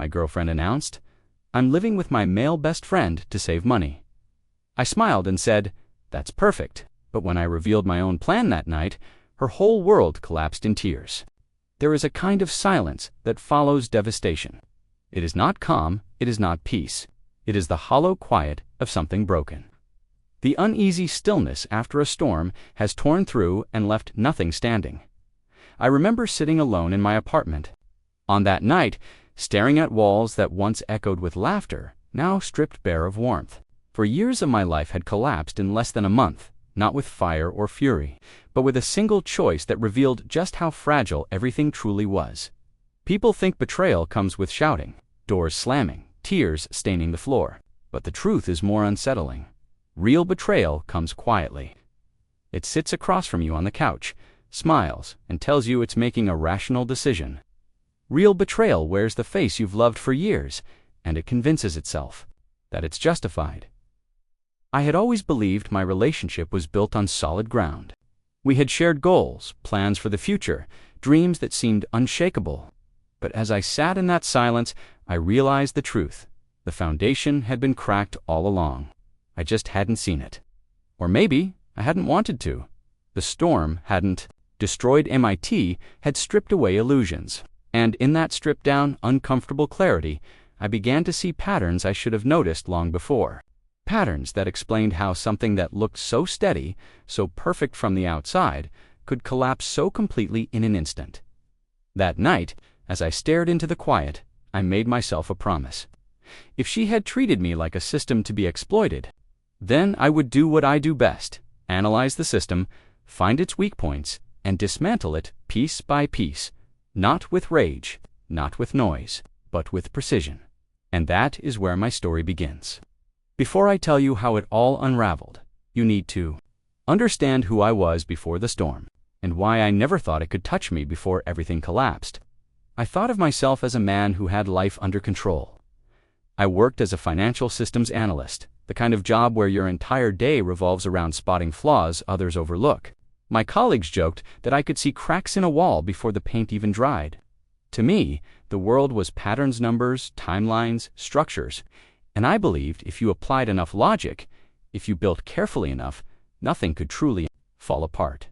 my girlfriend announced. "I'm living with my male best friend to save money." I smiled and said, "That's perfect," but when I revealed my own plan that night, her whole world collapsed in tears. There is a kind of silence that follows devastation. It is not calm, it is not peace. It is the hollow quiet of something broken. The uneasy stillness after a storm has torn through and left nothing standing. I remember sitting alone in my apartment. On that night, staring at walls that once echoed with laughter, now stripped bare of warmth. For years of my life had collapsed in less than a month, not with fire or fury, but with a single choice that revealed just how fragile everything truly was. People think betrayal comes with shouting, doors slamming, tears staining the floor. But the truth is more unsettling. Real betrayal comes quietly. It sits across from you on the couch, smiles, and tells you it's making a rational decision. Real betrayal wears the face you've loved for years, and it convinces itself that it's justified. I had always believed my relationship was built on solid ground. We had shared goals, plans for the future, dreams that seemed unshakable. But as I sat in that silence, I realized the truth. The foundation had been cracked all along. I just hadn't seen it. Or maybe I hadn't wanted to. The storm hadn't destroyed MIT, had stripped away illusions. And in that stripped-down, uncomfortable clarity, I began to see patterns I should have noticed long before. Patterns that explained how something that looked so steady, so perfect from the outside, could collapse so completely in an instant. That night, as I stared into the quiet, I made myself a promise. If she had treated me like a system to be exploited, then I would do what I do best, analyze the system, find its weak points, and dismantle it piece by piece, not with rage, not with noise, but with precision. And that is where my story begins. Before I tell you how it all unraveled, you need to understand who I was before the storm, and why I never thought it could touch me before everything collapsed. I thought of myself as a man who had life under control. I worked as a financial systems analyst, the kind of job where your entire day revolves around spotting flaws others overlook. My colleagues joked that I could see cracks in a wall before the paint even dried. To me, the world was patterns, numbers, timelines, structures, and I believed if you applied enough logic, if you built carefully enough, nothing could truly fall apart.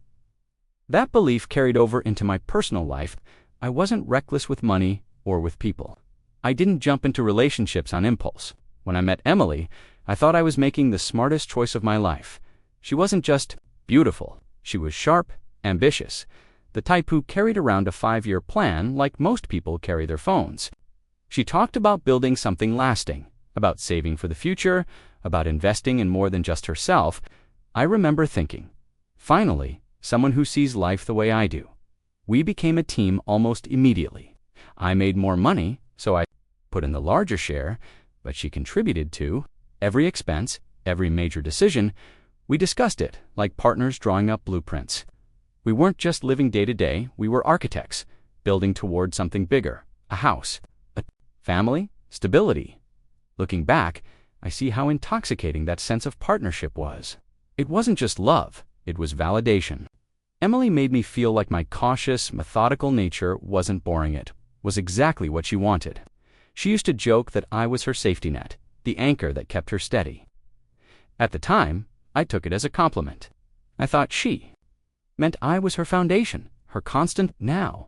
That belief carried over into my personal life. I wasn't reckless with money or with people. I didn't jump into relationships on impulse. When I met Emily, I thought I was making the smartest choice of my life. She wasn't just beautiful. She was sharp, ambitious, the type who carried around a 5-year plan like most people carry their phones. She talked about building something lasting, about saving for the future, about investing in more than just herself. I remember thinking, finally, someone who sees life the way I do. We became a team almost immediately. I made more money, so I put in the larger share, but she contributed to every expense, every major decision. We discussed it like partners drawing up blueprints. We weren't just living day to day, we were architects, building toward something bigger, a house, a family, stability. Looking back, I see how intoxicating that sense of partnership was. It wasn't just love, it was validation. Emily made me feel like my cautious, methodical nature wasn't boring, it was exactly what she wanted. She used to joke that I was her safety net, the anchor that kept her steady. At the time, I took it as a compliment. I thought she meant I was her foundation, her constant now.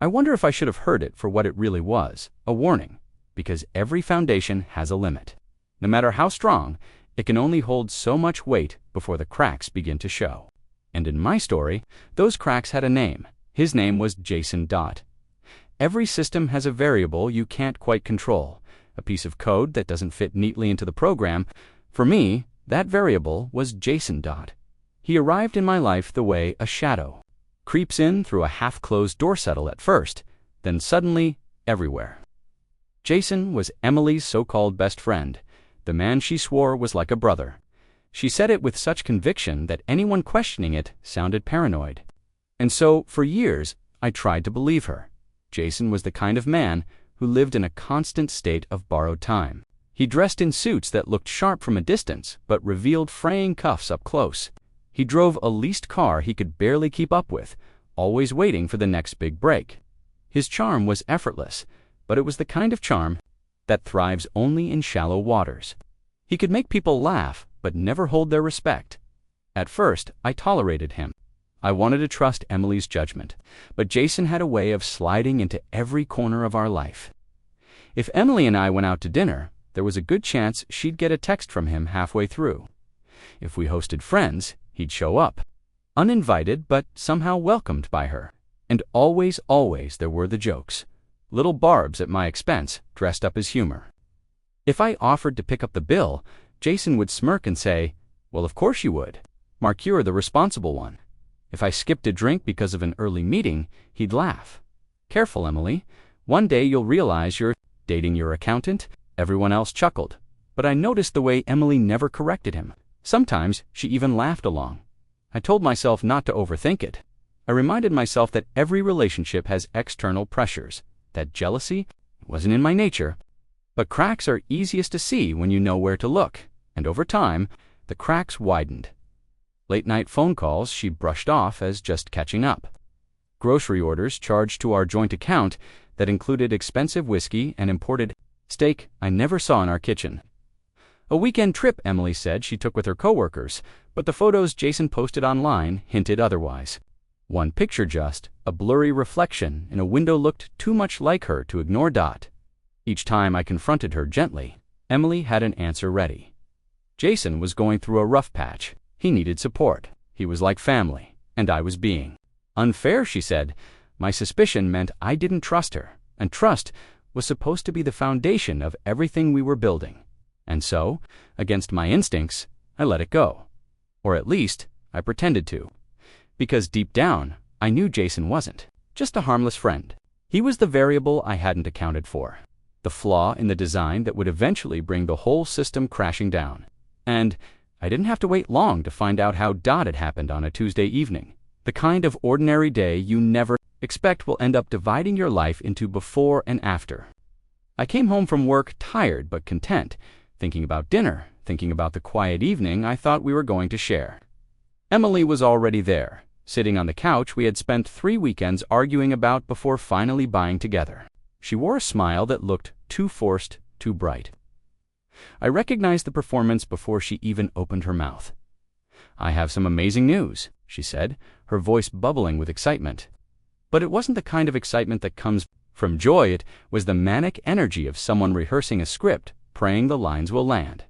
I wonder if I should have heard it for what it really was, a warning, because every foundation has a limit. No matter how strong, it can only hold so much weight before the cracks begin to show. And in my story, those cracks had a name. His name was Jason Dot. Every system has a variable you can't quite control, a piece of code that doesn't fit neatly into the program. For me, that variable was Jason Dot. He arrived in my life the way a shadow creeps in through a half-closed door settle at first, then suddenly everywhere. Jason was Emily's so-called best friend, the man she swore was like a brother. She said it with such conviction that anyone questioning it sounded paranoid. And so, for years, I tried to believe her. Jason was the kind of man who lived in a constant state of borrowed time. He dressed in suits that looked sharp from a distance, but revealed fraying cuffs up close. He drove a leased car he could barely keep up with, always waiting for the next big break. His charm was effortless, but it was the kind of charm that thrives only in shallow waters. He could make people laugh, but never hold their respect. At first, I tolerated him. I wanted to trust Emily's judgment, but Jason had a way of sliding into every corner of our life. If Emily and I went out to dinner, there was a good chance she'd get a text from him halfway through. If we hosted friends, he'd show up, uninvited but somehow welcomed by her. And always there were the jokes. Little barbs at my expense, dressed up as humor. If I offered to pick up the bill, Jason would smirk and say, "Well, of course you would. Mark, you're the responsible one." If I skipped a drink because of an early meeting, he'd laugh. "Careful, Emily. One day you'll realize you're dating your accountant." Everyone else chuckled, but I noticed the way Emily never corrected him. Sometimes she even laughed along. I told myself not to overthink it. I reminded myself that every relationship has external pressures, that jealousy wasn't in my nature. But cracks are easiest to see when you know where to look, and over time, the cracks widened. Late-night phone calls she brushed off as just catching up. Grocery orders charged to our joint account that included expensive whiskey and imported steak I never saw in our kitchen. A weekend trip Emily said she took with her coworkers, but the photos Jason posted online hinted otherwise. One picture just, a blurry reflection in a window, looked too much like her to ignore. Each time I confronted her gently, Emily had an answer ready. Jason was going through a rough patch. He needed support. He was like family, and I was being unfair, she said. My suspicion meant I didn't trust her, and trust was supposed to be the foundation of everything we were building. And so, against my instincts, I let it go. Or at least, I pretended to. Because deep down, I knew Jason wasn't just a harmless friend. He was the variable I hadn't accounted for, the flaw in the design that would eventually bring the whole system crashing down. And I didn't have to wait long to find out how it happened on a Tuesday evening. The kind of ordinary day you never expect will end up dividing your life into before and after. I came home from work tired but content, thinking about dinner, thinking about the quiet evening I thought we were going to share. Emily was already there, sitting on the couch we had spent 3 weekends arguing about before finally buying together. She wore a smile that looked too forced, too bright. I recognized the performance before she even opened her mouth. "I have some amazing news," she said, her voice bubbling with excitement. But it wasn't the kind of excitement that comes from joy. It was the manic energy of someone rehearsing a script, praying the lines will land.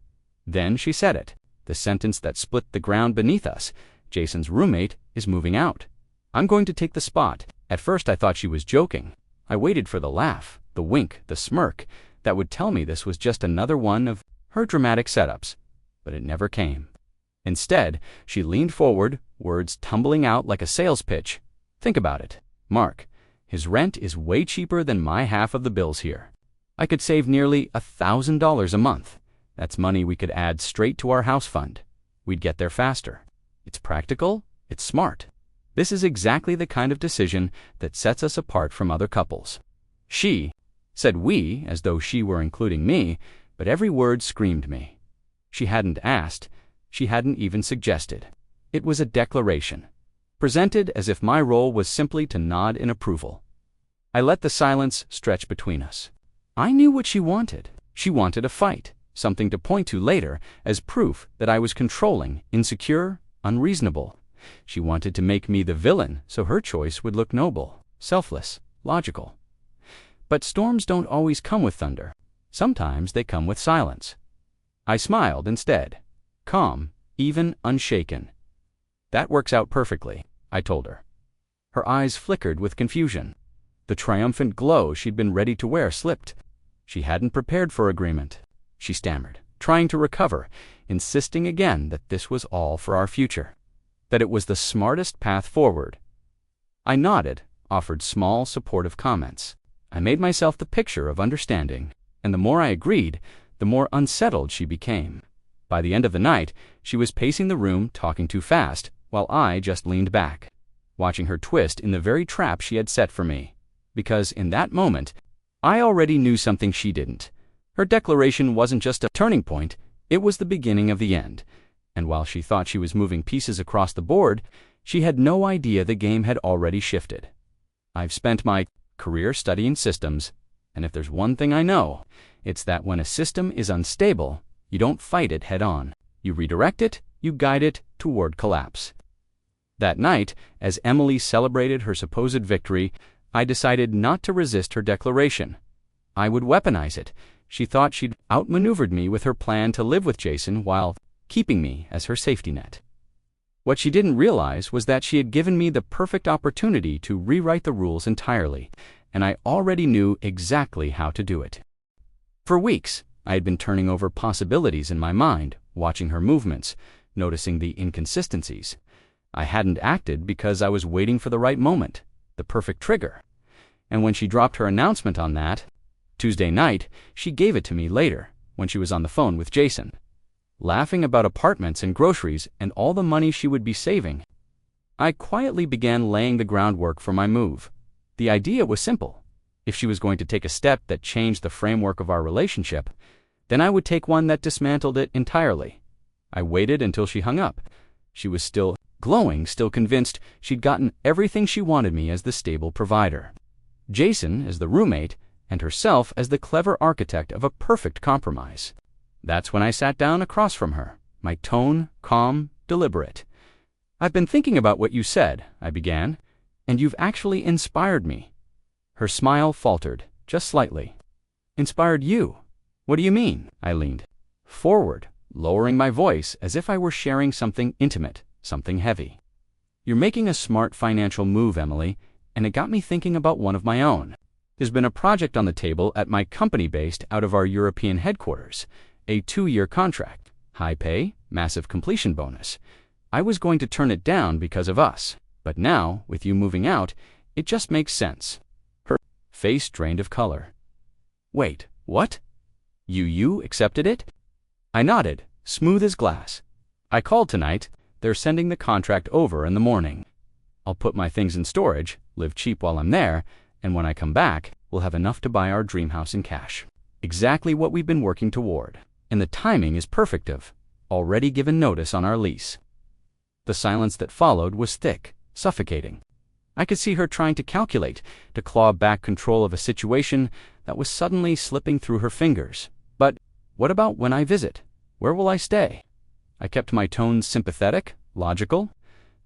Then she said it, the sentence that split the ground beneath us. "Jason's roommate is moving out. I'm going to take the spot." At first I thought she was joking. I waited for the laugh, the wink, the smirk that would tell me this was just another one of her dramatic setups, but it never came. Instead, she leaned forward, words tumbling out like a sales pitch. "Think about it, Mark. His rent is way cheaper than my half of the bills here. I could save nearly $1,000 a month. That's money we could add straight to our house fund. We'd get there faster. It's practical, it's smart. This is exactly the kind of decision that sets us apart from other couples." She said "we" as though she were including me, but every word screamed me. She hadn't asked, she hadn't even suggested. It was a declaration, presented as if my role was simply to nod in approval. I let the silence stretch between us. I knew what she wanted. She wanted a fight, something to point to later as proof that I was controlling, insecure, unreasonable. She wanted to make me the villain so her choice would look noble, selfless, logical. But storms don't always come with thunder. Sometimes they come with silence. I smiled instead, calm, even unshaken. "That works out perfectly," I told her. Her eyes flickered with confusion. The triumphant glow she'd been ready to wear slipped. She hadn't prepared for agreement. She stammered, trying to recover, insisting again that this was all for our future, that it was the smartest path forward. I nodded, offered small, supportive comments. I made myself the picture of understanding, and the more I agreed, the more unsettled she became. By the end of the night, she was pacing the room, talking too fast, while I just leaned back, watching her twist in the very trap she had set for me. Because in that moment, I already knew something she didn't. Her declaration wasn't just a turning point, it was the beginning of the end. And while she thought she was moving pieces across the board, she had no idea the game had already shifted. I've spent my career studying systems, And if there's one thing I know, it's that when a system is unstable, you don't fight it head-on. You redirect it, you guide it toward collapse. That night, as Emily celebrated her supposed victory, I decided not to resist her declaration. I would weaponize it. She thought she'd outmaneuvered me with her plan to live with Jason while keeping me as her safety net. What she didn't realize was that she had given me the perfect opportunity to rewrite the rules entirely, and I already knew exactly how to do it. For weeks, I had been turning over possibilities in my mind, watching her movements, noticing the inconsistencies. I hadn't acted because I was waiting for the right moment, the perfect trigger. And when she dropped her announcement on that Tuesday night, she gave it to me later, when she was on the phone with Jason, laughing about apartments and groceries and all the money she would be saving. I quietly began laying the groundwork for my move. The idea was simple. If she was going to take a step that changed the framework of our relationship, then I would take one that dismantled it entirely. I waited until she hung up. She was still glowing, still convinced she'd gotten everything she wanted me as the stable provider, Jason as the roommate, and herself as the clever architect of a perfect compromise. That's when I sat down across from her, my tone calm, deliberate. "I've been thinking about what you said," I began, "and you've actually inspired me." Her smile faltered, just slightly. "Inspired you? What do you mean?" I leaned forward, lowering my voice as if I were sharing something intimate, something heavy. "You're making a smart financial move, Emily, and it got me thinking about one of my own. There's been a project on the table at my company based out of our European headquarters, a 2-year contract, high pay, massive completion bonus. I was going to turn it down because of us, but now, with you moving out, it just makes sense." Her face drained of color. "Wait, what? You accepted it?" I nodded, smooth as glass. "I called tonight. They're sending the contract over in the morning. I'll put my things in storage, live cheap while I'm there, and when I come back, we'll have enough to buy our dream house in cash. Exactly what we've been working toward. And the timing is perfect of already given notice on our lease." The silence that followed was thick, suffocating. I could see her trying to calculate, to claw back control of a situation that was suddenly slipping through her fingers. "But what about when I visit? Where will I stay?" I kept my tone sympathetic, logical.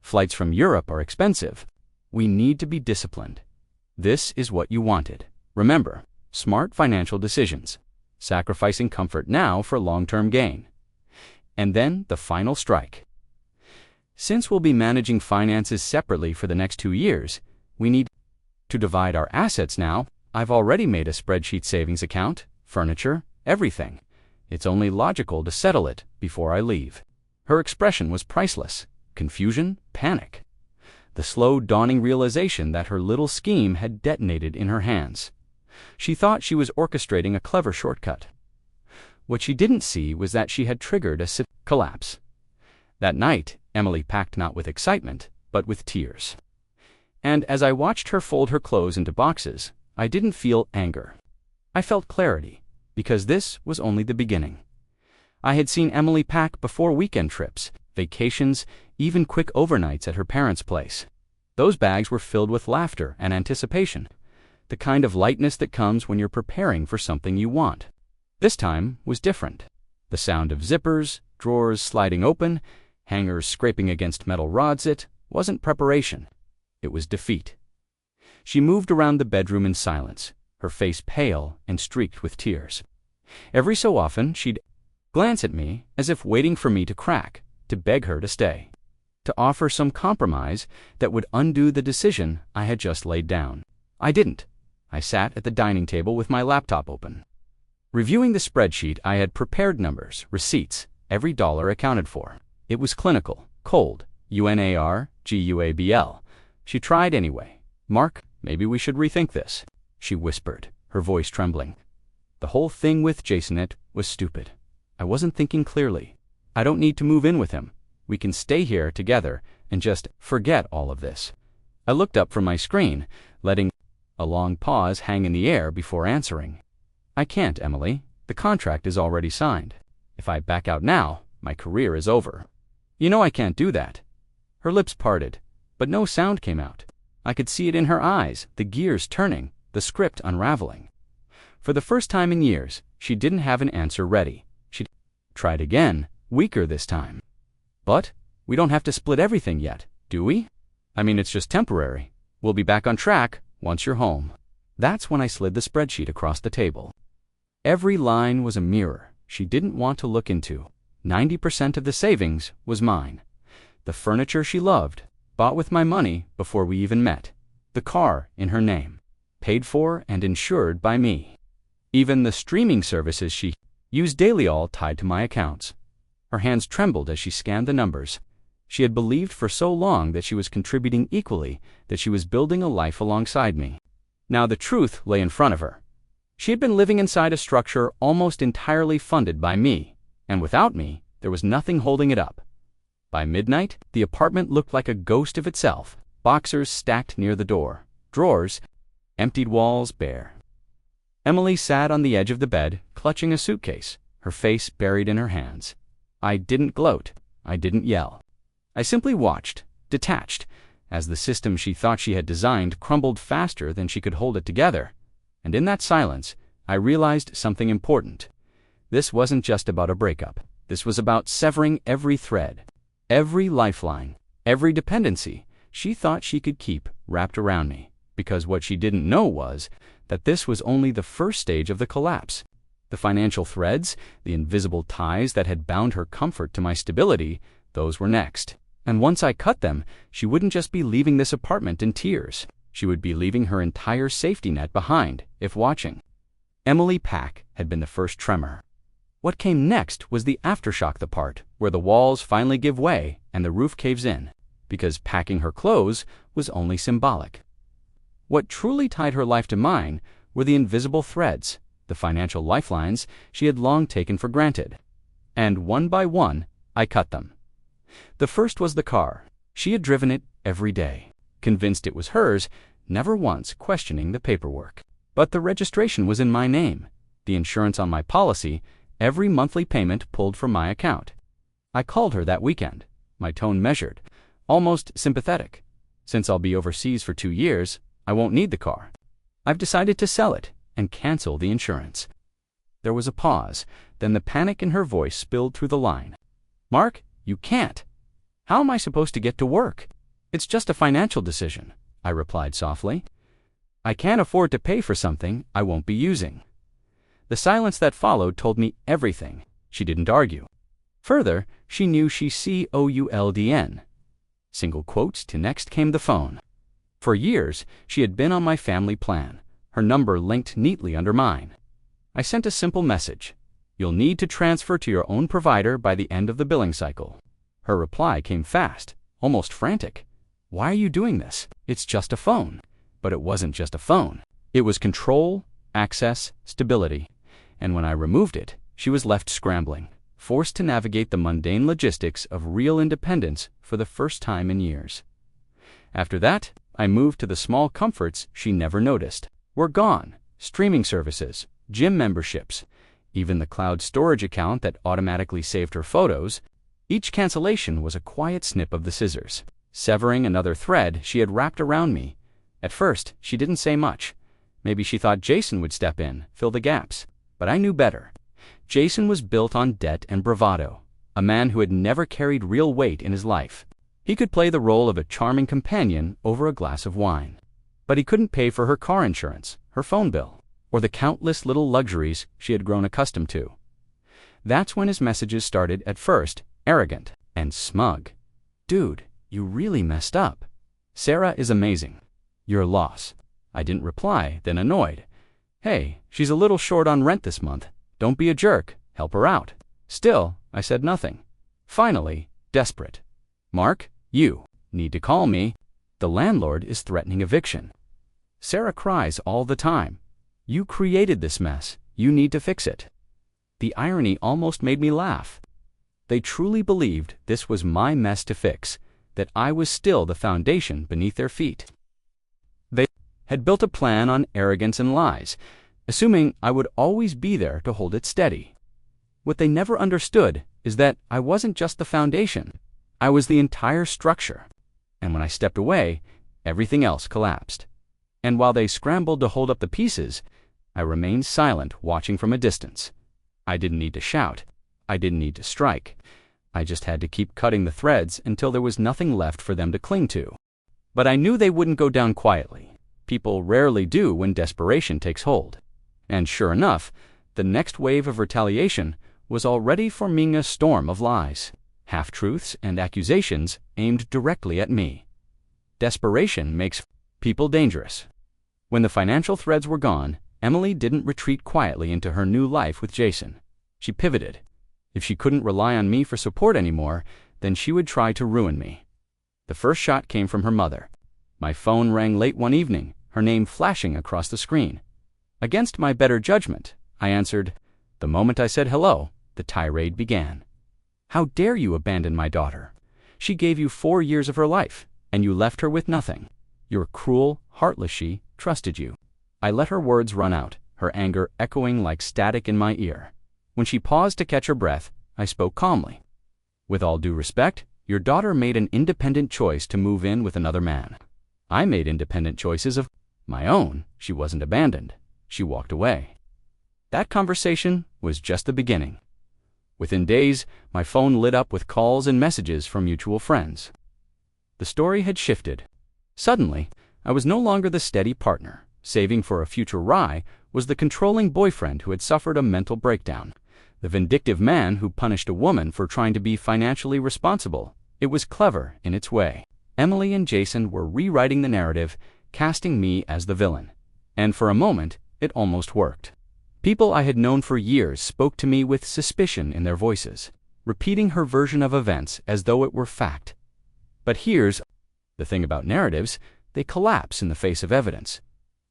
"Flights from Europe are expensive. We need to be disciplined. This is what you wanted. Remember, smart financial decisions, sacrificing comfort now for long-term gain." And then the final strike. "Since we'll be managing finances separately for the next 2 years, we need to divide our assets now. I've already made a spreadsheet savings account, furniture, everything. It's only logical to settle it before I leave." Her expression was priceless. Confusion, panic. The slow dawning realization that her little scheme had detonated in her hands. She thought she was orchestrating a clever shortcut. What she didn't see was that she had triggered a collapse. That night, Emily packed not with excitement, but with tears. And as I watched her fold her clothes into boxes, I didn't feel anger. I felt clarity, because this was only the beginning. I had seen Emily pack before weekend trips, vacations, even quick overnights at her parents' place. Those bags were filled with laughter and anticipation, the kind of lightness that comes when you're preparing for something you want. This time was different. The sound of zippers, drawers sliding open, hangers scraping against metal rods, it wasn't preparation. It was defeat. She moved around the bedroom in silence, her face pale and streaked with tears. Every so often, she'd glance at me as if waiting for me to crack, to beg her to stay, to offer some compromise that would undo the decision I had just laid down. I didn't. I sat at the dining table with my laptop open, reviewing the spreadsheet. I had prepared numbers, receipts, every dollar accounted for. It was clinical, cold, UNARGUABL. She tried anyway. "Mark, maybe we should rethink this," she whispered, her voice trembling. "The whole thing with Jason was stupid. I wasn't thinking clearly. I don't need to move in with him. We can stay here together and just forget all of this." I looked up from my screen, letting a long pause hang in the air before answering. "I can't, Emily. The contract is already signed. If I back out now, my career is over." "You know I can't do that." Her lips parted, but no sound came out. I could see it in her eyes, the gears turning, the script unraveling. For the first time in years, she didn't have an answer ready. She tried again, weaker this time. But we don't have to split everything yet, do we? I mean, it's just temporary. We'll be back on track once you're home. That's when I slid the spreadsheet across the table. Every line was a mirror she didn't want to look into. 90% of the savings was mine. The furniture she loved, bought with my money before we even met. The car in her name, paid for and insured by me. Even the streaming services she used daily, all tied to my accounts. Her hands trembled as she scanned the numbers. She had believed for so long that she was contributing equally, that she was building a life alongside me. Now the truth lay in front of her. She had been living inside a structure almost entirely funded by me, and without me, there was nothing holding it up. By midnight, the apartment looked like a ghost of itself. Boxers stacked near the door, drawers, emptied walls bare. Emily sat on the edge of the bed, clutching a suitcase, her face buried in her hands. I didn't gloat. I didn't yell. I simply watched, detached, as the system she thought she had designed crumbled faster than she could hold it together. And in that silence, I realized something important. This wasn't just about a breakup. This was about severing every thread, every lifeline, every dependency she thought she could keep wrapped around me. Because what she didn't know was that this was only the first stage of the collapse. The financial threads, the invisible ties that had bound her comfort to my stability, those were next. And once I cut them, she wouldn't just be leaving this apartment in tears. She would be leaving her entire safety net behind, if watching. Emily Pack had been the first tremor. What came next was the aftershock, the part where the walls finally give way and the roof caves in, because packing her clothes was only symbolic. What truly tied her life to mine were the invisible threads, the financial lifelines she had long taken for granted. And one by one, I cut them. The first was the car. She had driven it every day, convinced it was hers, never once questioning the paperwork. But the registration was in my name, the insurance on my policy, every monthly payment pulled from my account. I called her that weekend, my tone measured, almost sympathetic. Since I'll be overseas for 2 years, I won't need the car. I've decided to sell it and cancel the insurance. There was a pause, then the panic in her voice spilled through the line. Mark, you can't. How am I supposed to get to work? It's just a financial decision, I replied softly. I can't afford to pay for something I won't be using. The silence that followed told me everything. She didn't argue. Further, she knew she COULDN. Single quotes to next came the phone. For years, she had been on my family plan, her number linked neatly under mine. I sent a simple message. You'll need to transfer to your own provider by the end of the billing cycle. Her reply came fast, almost frantic. Why are you doing this? It's just a phone. But it wasn't just a phone. It was control, access, stability. And when I removed it, she was left scrambling, forced to navigate the mundane logistics of real independence for the first time in years. After that, I moved to the small comforts she never noticed. Were gone. Streaming services, gym memberships, even the cloud storage account that automatically saved her photos. Each cancellation was a quiet snip of the scissors, severing another thread she had wrapped around me. At first, she didn't say much. Maybe she thought Jason would step in, fill the gaps. But I knew better. Jason was built on debt and bravado, a man who had never carried real weight in his life. He could play the role of a charming companion over a glass of wine. But he couldn't pay for her car insurance, her phone bill, or the countless little luxuries she had grown accustomed to. That's when his messages started, at first arrogant and smug. Dude, you really messed up. Sarah is amazing. Your loss. I didn't reply, then annoyed. Hey, she's a little short on rent this month. Don't be a jerk. Help her out. Still, I said nothing. Finally, desperate. Mark, you need to call me. The landlord is threatening eviction. Sarah cries all the time. You created this mess. You need to fix it. The irony almost made me laugh. They truly believed this was my mess to fix, that I was still the foundation beneath their feet. They had built a plan on arrogance and lies, assuming I would always be there to hold it steady. What they never understood is that I wasn't just the foundation. I was the entire structure. And when I stepped away, everything else collapsed. And while they scrambled to hold up the pieces, I remained silent, watching from a distance. I didn't need to shout. I didn't need to strike. I just had to keep cutting the threads until there was nothing left for them to cling to. But I knew they wouldn't go down quietly. People rarely do when desperation takes hold. And sure enough, the next wave of retaliation was already forming a storm of lies, half-truths, and accusations aimed directly at me. Desperation makes people dangerous. When the financial threads were gone, Emily didn't retreat quietly into her new life with Jason. She pivoted. If she couldn't rely on me for support anymore, then she would try to ruin me. The first shot came from her mother. My phone rang late one evening, her name flashing across the screen. Against my better judgment, I answered. The moment I said hello, the tirade began. How dare you abandon my daughter? She gave you 4 years of her life, and you left her with nothing. You're cruel, heartless. She trusted you. I let her words run out, her anger echoing like static in my ear. When she paused to catch her breath, I spoke calmly. With all due respect, your daughter made an independent choice to move in with another man. I made independent choices of my own. She wasn't abandoned. She walked away. That conversation was just the beginning. Within days, my phone lit up with calls and messages from mutual friends. The story had shifted. Suddenly, I was no longer the steady partner. Saving for a future Rye was the controlling boyfriend who had suffered a mental breakdown. The vindictive man who punished a woman for trying to be financially responsible. It was clever in its way. Emily and Jason were rewriting the narrative, casting me as the villain. And for a moment, it almost worked. People I had known for years spoke to me with suspicion in their voices, repeating her version of events as though it were fact. But here's the thing about narratives, they collapse in the face of evidence.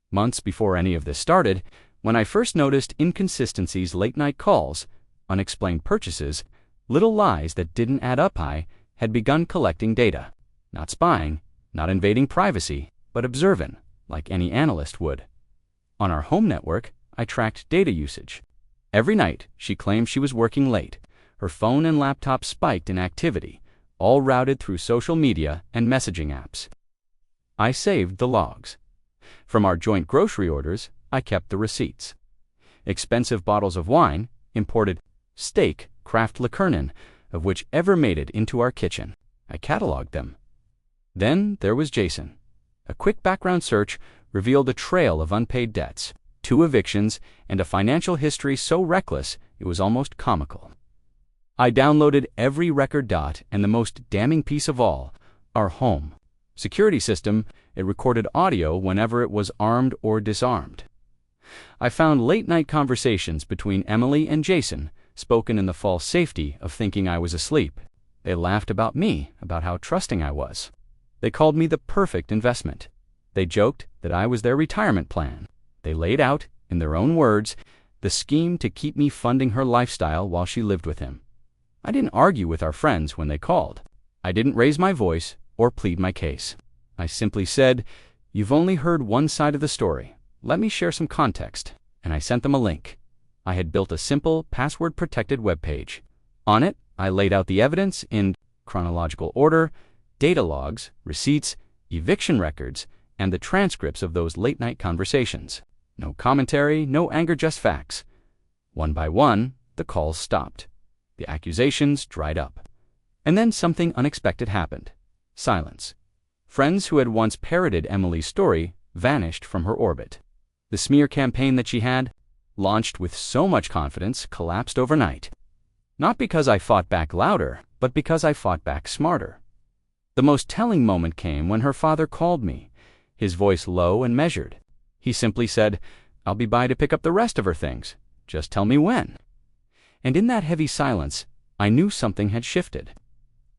Months before any of this started, when I first noticed inconsistencies, late-night calls, unexplained purchases, little lies that didn't add up, I had begun collecting data. Not spying, not invading privacy, but observant, like any analyst would. On our home network, I tracked data usage. Every night, she claimed she was working late. Her phone and laptop spiked in activity, all routed through social media and messaging apps. I saved the logs. From our joint grocery orders, I kept the receipts. Expensive bottles of wine, imported steak, craft liqueur, of which ever made it into our kitchen. I cataloged them. Then there was Jason. A quick background search revealed a trail of unpaid debts, 2 evictions, and a financial history so reckless it was almost comical. I downloaded every record. And the most damning piece of all, our home security system, it recorded audio whenever it was armed or disarmed. I found late-night conversations between Emily and Jason, spoken in the false safety of thinking I was asleep. They laughed about me, about how trusting I was. They called me the perfect investment. They joked that I was their retirement plan. They laid out, in their own words, the scheme to keep me funding her lifestyle while she lived with him. I didn't argue with our friends when they called. I didn't raise my voice or plead my case. I simply said, "You've only heard one side of the story. Let me share some context." And I sent them a link. I had built a simple, password-protected web page. On it, I laid out the evidence in chronological order, data logs, receipts, eviction records, and the transcripts of those late-night conversations. No commentary, no anger, just facts. One by one, the calls stopped. The accusations dried up. And then something unexpected happened. Silence. Friends who had once parroted Emily's story vanished from her orbit. The smear campaign that she had, launched with so much confidence, collapsed overnight. Not because I fought back louder, but because I fought back smarter. The most telling moment came when her father called me, his voice low and measured. He simply said, "I'll be by to pick up the rest of her things. Just tell me when." And in that heavy silence, I knew something had shifted.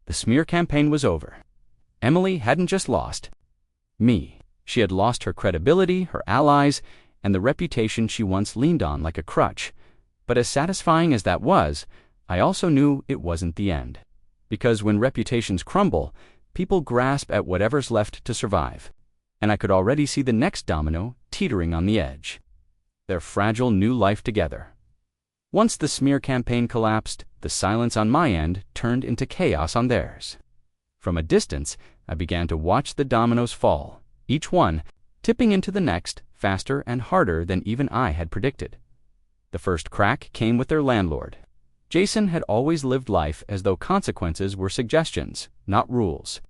The smear campaign was over. Emily hadn't just lost me. She had lost her credibility, her allies, and the reputation she once leaned on like a crutch. But as satisfying as that was, I also knew it wasn't the end. Because when reputations crumble, people grasp at whatever's left to survive. And I could already see the next domino teetering on the edge. Their fragile new life together. Once the smear campaign collapsed, the silence on my end turned into chaos on theirs. From a distance, I began to watch the dominoes fall, each one tipping into the next, faster and harder than even I had predicted. The first crack came with their landlord. Jason had always lived life as though consequences were suggestions, not rules.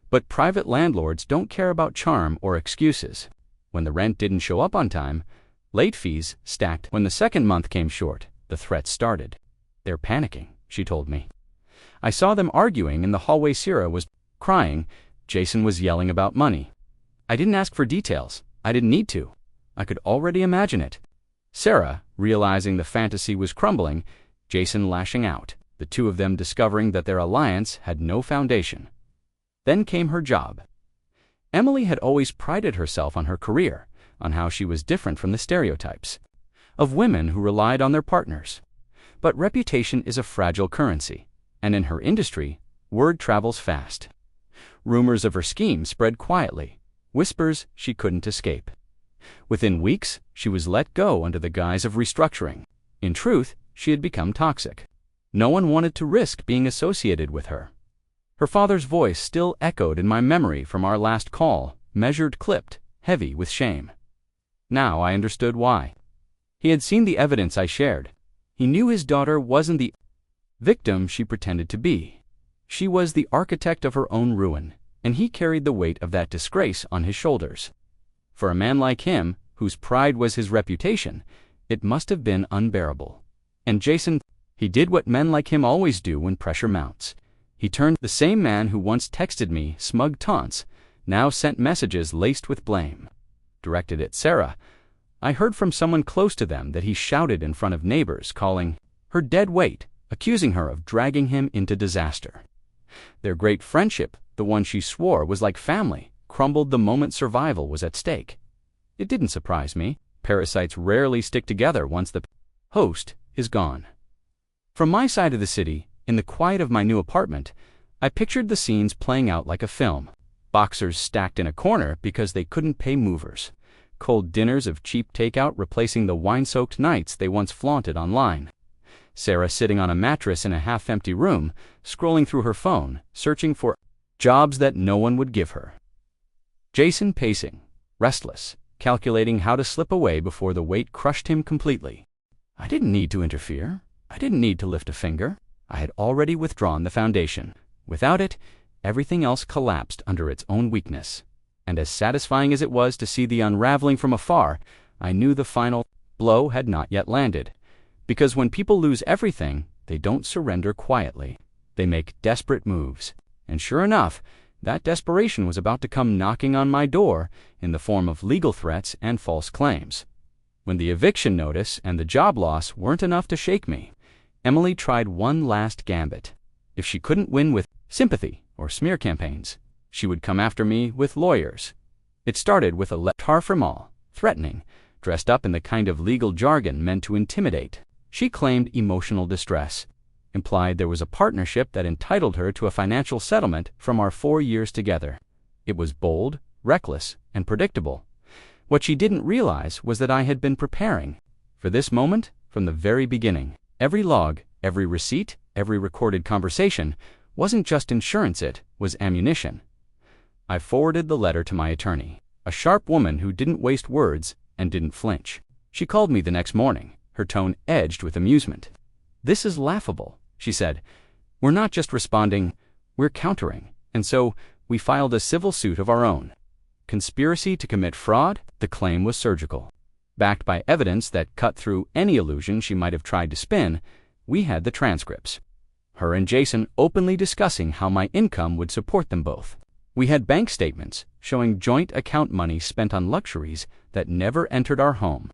But private landlords don't care about charm or excuses. When the rent didn't show up on time, late fees stacked. When the second month came short, the threats started. "They're panicking," she told me. "I saw them arguing in the hallway. Sarah was crying. Jason was yelling about money." I didn't ask for details. I didn't need to. I could already imagine it. Sarah, realizing the fantasy was crumbling, Jason lashing out, the two of them discovering that their alliance had no foundation. Then came her job. Emily had always prided herself on her career, on how she was different from the stereotypes of women who relied on their partners. But reputation is a fragile currency, and in her industry, word travels fast. Rumors of her scheme spread quietly, whispers she couldn't escape. Within weeks, she was let go under the guise of restructuring. In truth, she had become toxic. No one wanted to risk being associated with her. Her father's voice still echoed in my memory from our last call, measured, clipped, heavy with shame. Now I understood why. He had seen the evidence I shared. He knew his daughter wasn't the victim she pretended to be. She was the architect of her own ruin, and he carried the weight of that disgrace on his shoulders. For a man like him, whose pride was his reputation, it must have been unbearable. And Jason, he did what men like him always do when pressure mounts. He turned. The same man who once texted me smug taunts now sent messages laced with blame. Directed at Sarah, I heard from someone close to them that he shouted in front of neighbors, calling her dead weight, accusing her of dragging him into disaster. Their great friendship, the one she swore was like family, crumbled the moment survival was at stake. It didn't surprise me. Parasites rarely stick together once the host is gone. From my side of the city, in the quiet of my new apartment, I pictured the scenes playing out like a film. Boxers stacked in a corner because they couldn't pay movers. Cold dinners of cheap takeout replacing the wine-soaked nights they once flaunted online. Sarah sitting on a mattress in a half-empty room, scrolling through her phone, searching for jobs that no one would give her. Jason pacing, restless, calculating how to slip away before the weight crushed him completely. I didn't need to interfere. I didn't need to lift a finger. I had already withdrawn the foundation. Without it, everything else collapsed under its own weakness. And as satisfying as it was to see the unraveling from afar, I knew the final blow had not yet landed. Because when people lose everything, they don't surrender quietly. They make desperate moves. And sure enough, that desperation was about to come knocking on my door in the form of legal threats and false claims. When the eviction notice and the job loss weren't enough to shake me, Emily tried one last gambit. If she couldn't win with sympathy or smear campaigns, she would come after me with lawyers. It started with a letter from all, threatening, dressed up in the kind of legal jargon meant to intimidate. She claimed emotional distress, implied there was a partnership that entitled her to a financial settlement from our 4 years together. It was bold, reckless, and predictable. What she didn't realize was that I had been preparing for this moment from the very beginning. Every log, every receipt, every recorded conversation wasn't just insurance, it was ammunition. I forwarded the letter to my attorney, a sharp woman who didn't waste words and didn't flinch. She called me the next morning, her tone edged with amusement. "This is laughable," she said. "We're not just responding, we're countering. And so we filed a civil suit of our own. Conspiracy to commit fraud?" The claim was surgical. Backed by evidence that cut through any illusion she might have tried to spin, we had the transcripts. Her and Jason openly discussing how my income would support them both. We had bank statements showing joint account money spent on luxuries that never entered our home.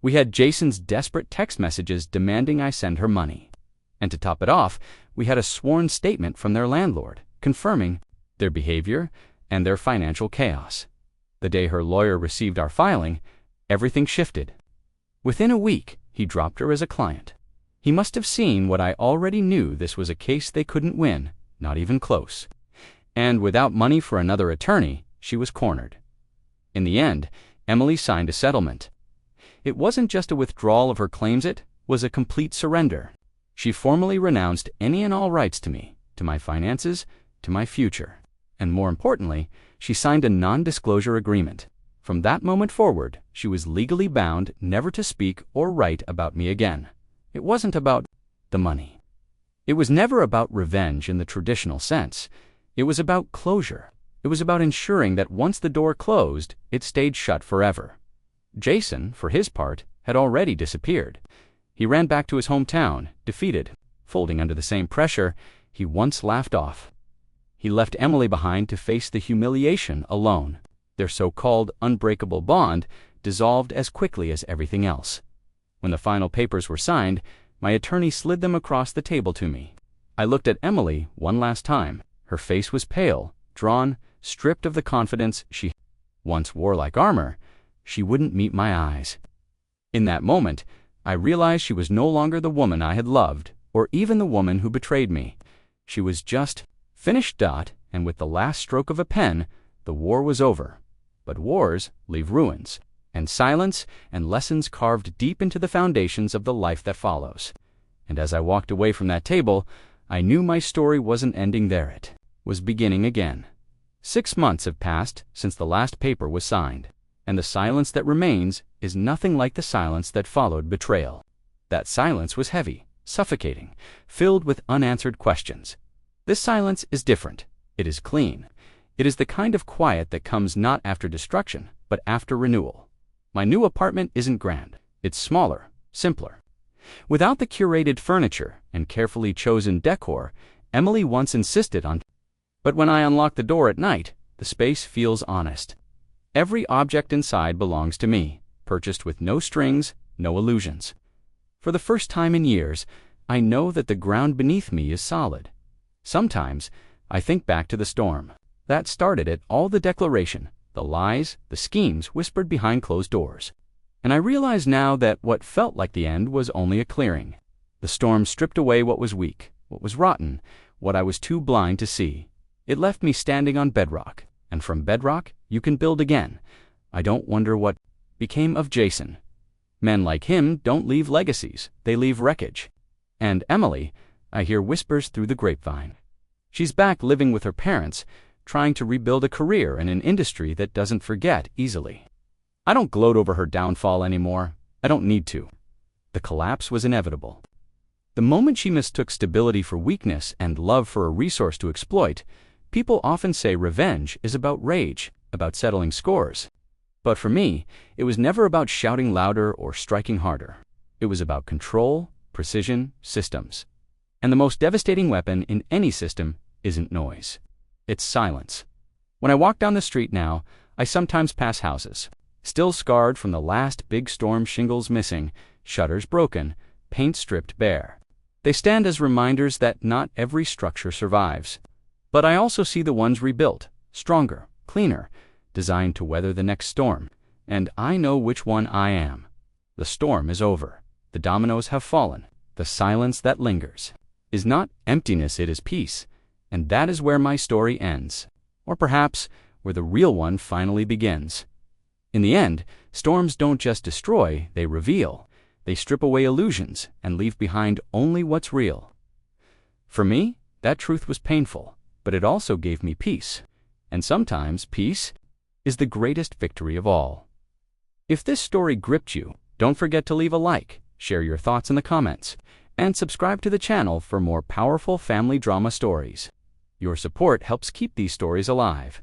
We had Jason's desperate text messages demanding I send her money. And to top it off, we had a sworn statement from their landlord confirming their behavior and their financial chaos. The day her lawyer received our filing, everything shifted. Within a week, he dropped her as a client. He must have seen what I already knew: this was a case they couldn't win, not even close. And without money for another attorney, she was cornered. In the end, Emily signed a settlement. It wasn't just a withdrawal of her claims, it was a complete surrender. She formally renounced any and all rights to me, to my finances, to my future. And more importantly, she signed a non-disclosure agreement. From that moment forward, she was legally bound never to speak or write about me again. It wasn't about the money. It was never about revenge in the traditional sense. It was about closure. It was about ensuring that once the door closed, it stayed shut forever. Jason, for his part, had already disappeared. He ran back to his hometown, defeated, folding under the same pressure he once laughed off. He left Emily behind to face the humiliation alone. Their so-called unbreakable bond dissolved as quickly as everything else. When the final papers were signed, my attorney slid them across the table to me. I looked at Emily one last time. Her face was pale, drawn, stripped of the confidence she once wore like armor. She wouldn't meet my eyes. In that moment, I realized she was no longer the woman I had loved, or even the woman who betrayed me. She was just finished. And with the last stroke of a pen, the war was over. But wars leave ruins, and silence, and lessons carved deep into the foundations of the life that follows. And as I walked away from that table, I knew my story wasn't ending there. It was beginning again. 6 months have passed since the last paper was signed, and the silence that remains is nothing like the silence that followed betrayal. That silence was heavy, suffocating, filled with unanswered questions. This silence is different. It is clean. It is the kind of quiet that comes not after destruction, but after renewal. My new apartment isn't grand. It's smaller, simpler. Without the curated furniture and carefully chosen decor Emily once insisted on. But when I unlock the door at night, the space feels honest. Every object inside belongs to me, purchased with no strings, no illusions. For the first time in years, I know that the ground beneath me is solid. Sometimes, I think back to the storm. That started it, all the declaration, the lies, the schemes whispered behind closed doors. And I realize now that what felt like the end was only a clearing. The storm stripped away what was weak, what was rotten, what I was too blind to see. It left me standing on bedrock, and from bedrock, you can build again. I don't wonder what became of Jason. Men like him don't leave legacies, they leave wreckage. And Emily, I hear whispers through the grapevine. She's back living with her parents, trying to rebuild a career in an industry that doesn't forget easily. I don't gloat over her downfall anymore. I don't need to. The collapse was inevitable. The moment she mistook stability for weakness and love for a resource to exploit, people often say revenge is about rage, about settling scores. But for me, it was never about shouting louder or striking harder. It was about control, precision, systems. And the most devastating weapon in any system isn't noise. It's silence. When I walk down the street now, I sometimes pass houses, still scarred from the last big storm, shingles missing, shutters broken, paint stripped bare. They stand as reminders that not every structure survives. But I also see the ones rebuilt, stronger, cleaner, designed to weather the next storm. And I know which one I am. The storm is over. The dominoes have fallen. The silence that lingers is not emptiness, it is peace. And that is where my story ends. Or perhaps where the real one finally begins. In the end, storms don't just destroy, they reveal. They strip away illusions and leave behind only what's real. For me, that truth was painful, but it also gave me peace. And sometimes peace is the greatest victory of all. If this story gripped you, don't forget to leave a like, share your thoughts in the comments, and subscribe to the channel for more powerful family drama stories. Your support helps keep these stories alive.